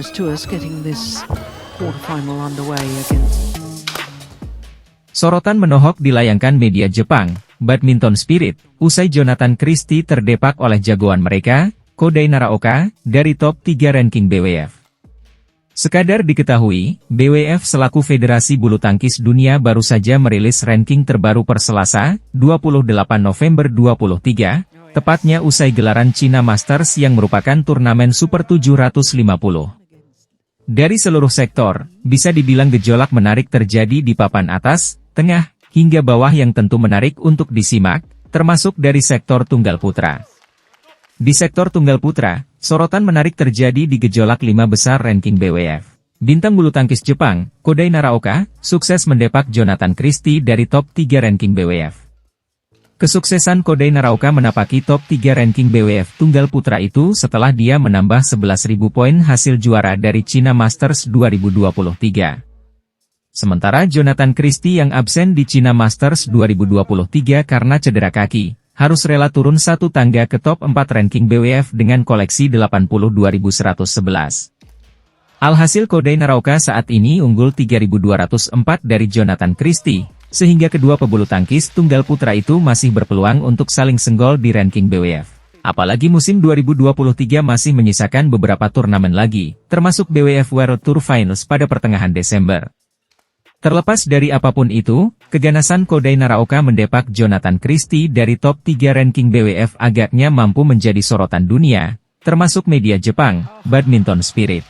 news to us getting this quarterfinal underway against. Sorotan menohok dilayangkan media Jepang, Badminton Spirit, usai Jonathan Christie terdepak oleh jagoan mereka, Kodai Naraoka, dari top 3 ranking BWF. Sekadar diketahui, BWF selaku Federasi Bulu Tangkis Dunia baru saja merilis ranking terbaru per Selasa, 28 November 2023, tepatnya usai gelaran China Masters yang merupakan turnamen Super 750. Dari seluruh sektor, bisa dibilang gejolak menarik terjadi di papan atas, tengah, hingga bawah yang tentu menarik untuk disimak, termasuk dari sektor tunggal putra. Di sektor tunggal putra, sorotan menarik terjadi di gejolak 5 besar ranking BWF. Bintang bulu tangkis Jepang, Kodai Naraoka, sukses mendepak Jonathan Christie dari top 3 ranking BWF. Kesuksesan Kodai Naraoka menapaki top 3 ranking BWF tunggal putra itu setelah dia menambah 11.000 poin hasil juara dari China Masters 2023. Sementara Jonathan Christie yang absen di China Masters 2023 karena cedera kaki, harus rela turun satu tangga ke top 4 ranking BWF dengan koleksi 82.111. Alhasil Kodai Naraoka saat ini unggul 3.204 dari Jonathan Christie, sehingga kedua pebulu tangkis tunggal putra itu masih berpeluang untuk saling senggol di ranking BWF. Apalagi musim 2023 masih menyisakan beberapa turnamen lagi, termasuk BWF World Tour Finals pada pertengahan Desember. Terlepas dari apapun itu, keganasan Kodai Naraoka mendepak Jonathan Christie dari top 3 ranking BWF agaknya mampu menjadi sorotan dunia, termasuk media Jepang, Badminton Spirit.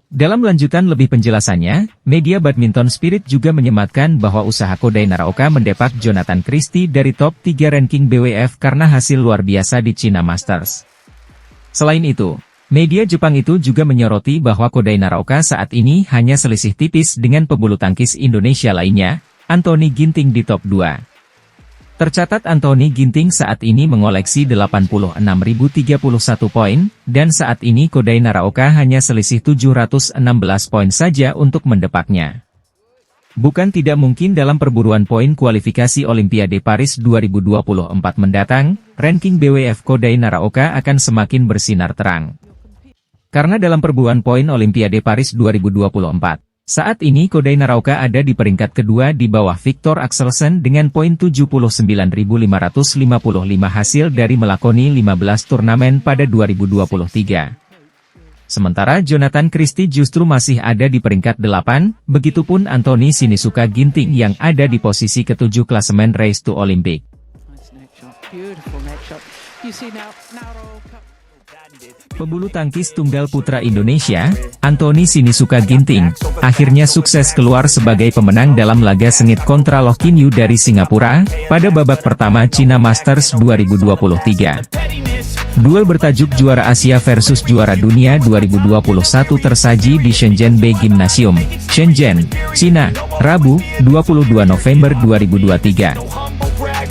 Dalam lanjutan lebih penjelasannya, media Badminton Spirit juga menyematkan bahwa usaha Kodai Naraoka mendepak Jonathan Christie dari top 3 ranking BWF karena hasil luar biasa di China Masters. Selain itu, media Jepang itu juga menyoroti bahwa Kodai Naraoka saat ini hanya selisih tipis dengan pebulu tangkis Indonesia lainnya, Anthony Ginting di top 2. Tercatat Anthony Ginting saat ini mengoleksi 86.031 poin, dan saat ini Kodai Naraoka hanya selisih 716 poin saja untuk mendepaknya. Bukan tidak mungkin dalam perburuan poin kualifikasi Olimpiade Paris 2024 mendatang, ranking BWF Kodai Naraoka akan semakin bersinar terang. Karena dalam perburuan poin Olimpiade Paris 2024, saat ini Kodai Naraoka ada di peringkat kedua di bawah Victor Axelsen dengan poin 79.555 hasil dari melakoni 15 turnamen pada 2023. Sementara Jonathan Christie justru masih ada di peringkat 8, begitupun Anthony Sinisuka Ginting yang ada di posisi ke-7 klasemen Race to Olympic. Pebulu tangkis tunggal putra Indonesia, Anthony Sinisuka Ginting, akhirnya sukses keluar sebagai pemenang dalam laga sengit kontra Loh Kin Yew dari Singapura, pada babak pertama China Masters 2023. Duel bertajuk juara Asia versus juara dunia 2021 tersaji di Shenzhen Bay Gymnasium, Shenzhen, China, Rabu, 22 November 2023.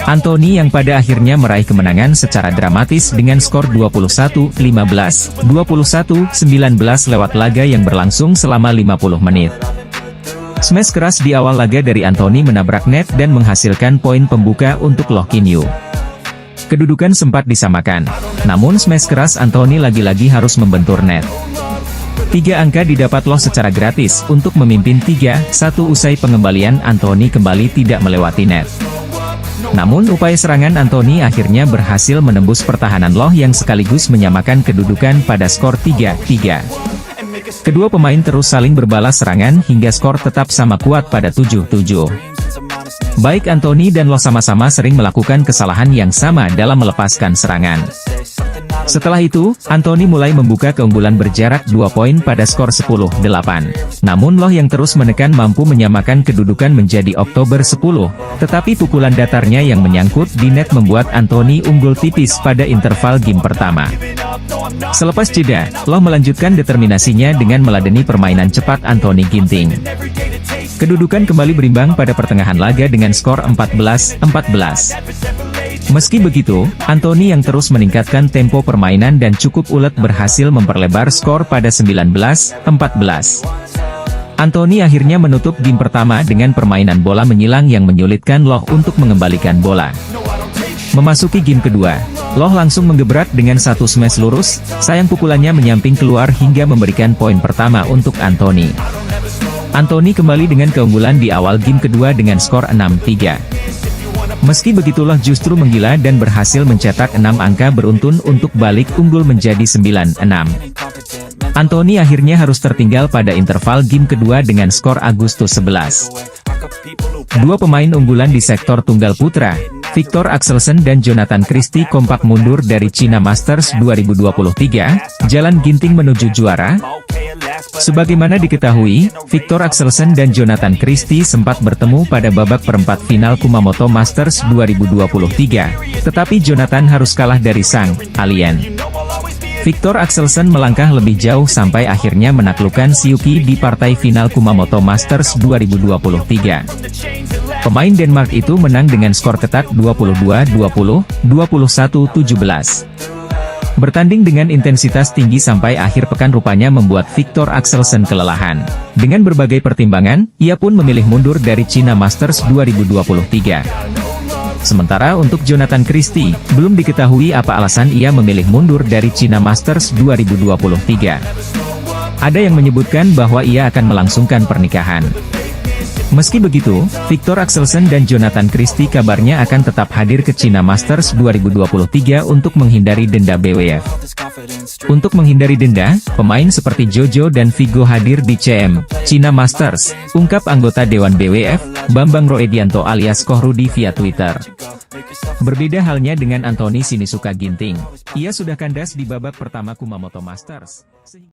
Anthony yang pada akhirnya meraih kemenangan secara dramatis dengan skor 21-15, 21-19 lewat laga yang berlangsung selama 50 menit. Smash keras di awal laga dari Anthony menabrak net dan menghasilkan poin pembuka untuk Loh Kin Yew. Kedudukan sempat disamakan, namun smash keras Anthony lagi-lagi harus membentur net. 3 angka didapat Loh secara gratis untuk memimpin 3-1 usai pengembalian Anthony kembali tidak melewati net. Namun upaya serangan Anthony akhirnya berhasil menembus pertahanan Loh yang sekaligus menyamakan kedudukan pada skor 3-3. Kedua pemain terus saling berbalas serangan hingga skor tetap sama kuat pada 7-7. Baik Anthony dan Loh sama-sama sering melakukan kesalahan yang sama dalam melepaskan serangan. Setelah itu, Anthony mulai membuka keunggulan berjarak 2 poin pada skor 10-8. Namun Loh yang terus menekan mampu menyamakan kedudukan menjadi Oktober 10, tetapi pukulan datarnya yang menyangkut di net membuat Anthony unggul tipis pada interval game pertama. Selepas jeda, Loh melanjutkan determinasinya dengan meladeni permainan cepat Anthony Ginting. Kedudukan kembali berimbang pada pertengahan laga dengan skor 14-14. Meski begitu, Anthony yang terus meningkatkan tempo permainan dan cukup ulet berhasil memperlebar skor pada 19-14. Anthony akhirnya menutup game pertama dengan permainan bola menyilang yang menyulitkan Loh untuk mengembalikan bola. Memasuki game kedua, Loh langsung menggebrak dengan satu smash lurus, sayang pukulannya menyamping keluar hingga memberikan poin pertama untuk Anthony. Anthony kembali dengan keunggulan di awal game kedua dengan skor 6-3. Meski begitulah justru menggila dan berhasil mencetak 6 angka beruntun untuk balik unggul menjadi 9-6. Anthony akhirnya harus tertinggal pada interval game kedua dengan skor Agustus 11. Dua pemain unggulan di sektor tunggal putra, Viktor Axelsen dan Jonathan Christie kompak mundur dari China Masters 2023, jalan ginting menuju juara. Sebagaimana diketahui, Viktor Axelsen dan Jonathan Christie sempat bertemu pada babak perempat final Kumamoto Masters 2023, tetapi Jonathan harus kalah dari sang alien. Viktor Axelsen melangkah lebih jauh sampai akhirnya menaklukkan Siuki di partai final Kumamoto Masters 2023. Pemain Denmark itu menang dengan skor ketat 22-20, 21-17. Bertanding dengan intensitas tinggi sampai akhir pekan rupanya membuat Viktor Axelsen kelelahan. Dengan berbagai pertimbangan, ia pun memilih mundur dari China Masters 2023. Sementara untuk Jonathan Christie, belum diketahui apa alasan ia memilih mundur dari China Masters 2023. Ada yang menyebutkan bahwa ia akan melangsungkan pernikahan. Meski begitu, Viktor Axelsen dan Jonathan Christie kabarnya akan tetap hadir ke China Masters 2023 untuk menghindari denda BWF. Untuk menghindari denda, pemain seperti Jojo dan Vigo hadir di China Masters, ungkap anggota Dewan BWF, Bambang Roedianto alias Kohrudi via Twitter. Berbeda halnya dengan Anthony Sinisuka Ginting, ia sudah kandas di babak pertama Kumamoto Masters.